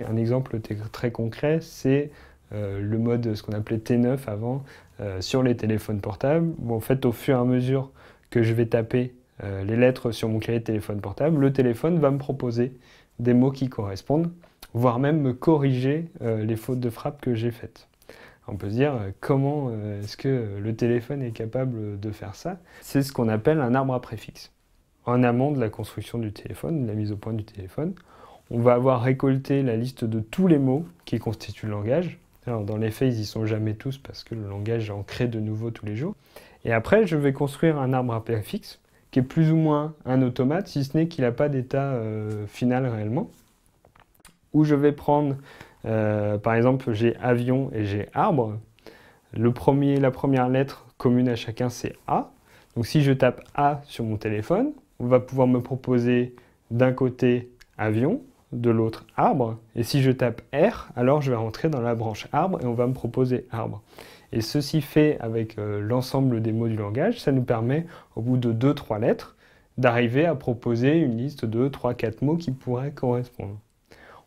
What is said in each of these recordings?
un exemple très concret, c'est le mode, ce qu'on appelait T9 avant, sur les téléphones portables, où en fait, au fur et à mesure que je vais taper les lettres sur mon clavier de téléphone portable, le téléphone va me proposer des mots qui correspondent, voire même me corriger les fautes de frappe que j'ai faites. On peut se dire comment est-ce que le téléphone est capable de faire ça? C'est ce qu'on appelle un arbre à préfixes. En amont de la construction du téléphone, de la mise au point du téléphone, on va avoir récolté la liste de tous les mots qui constituent le langage. Alors, dans les faits, ils n'y sont jamais tous parce que le langage en crée de nouveaux tous les jours. Et après, je vais construire un arbre à préfixes qui est plus ou moins un automate, si ce n'est qu'il n'a pas d'état final réellement. Où je vais prendre, par exemple, j'ai avion et j'ai arbre. La première lettre commune à chacun, c'est A. Donc si je tape A sur mon téléphone, on va pouvoir me proposer d'un côté avion, de l'autre arbre. Et si je tape R, alors je vais rentrer dans la branche arbre et on va me proposer arbre. Et ceci fait avec l'ensemble des mots du langage, ça nous permet, au bout de 2-3 lettres, d'arriver à proposer une liste de 3-4 mots qui pourraient correspondre.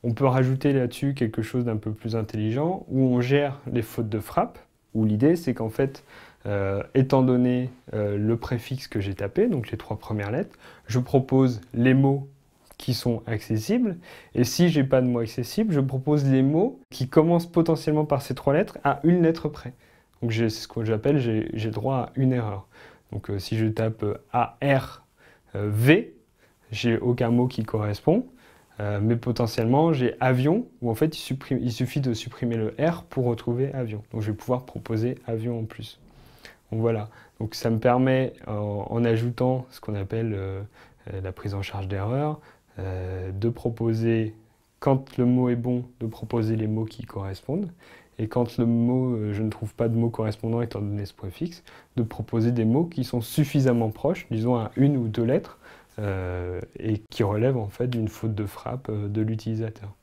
On peut rajouter là-dessus quelque chose d'un peu plus intelligent, où on gère les fautes de frappe, où l'idée c'est qu'en fait, étant donné le préfixe que j'ai tapé, donc les 3 premières lettres, je propose les mots qui sont accessibles, et si j'ai pas de mots accessibles, je propose les mots qui commencent potentiellement par ces 3 lettres à une lettre près. Donc c'est ce que j'appelle, j'ai droit à une erreur. Donc si je tape A-R-V, j'ai aucun mot qui correspond, mais potentiellement j'ai avion, où en fait il suffit de supprimer le R pour retrouver avion. Donc je vais pouvoir proposer avion en plus. Donc voilà, donc ça me permet, en ajoutant ce qu'on appelle la prise en charge d'erreur, de proposer, quand le mot est bon, de proposer les mots qui correspondent, et quand le mot, je ne trouve pas de mot correspondant étant donné ce préfixe, de proposer des mots qui sont suffisamment proches, disons à 1 ou 2 lettres, et qui relèvent en fait d'une faute de frappe de l'utilisateur.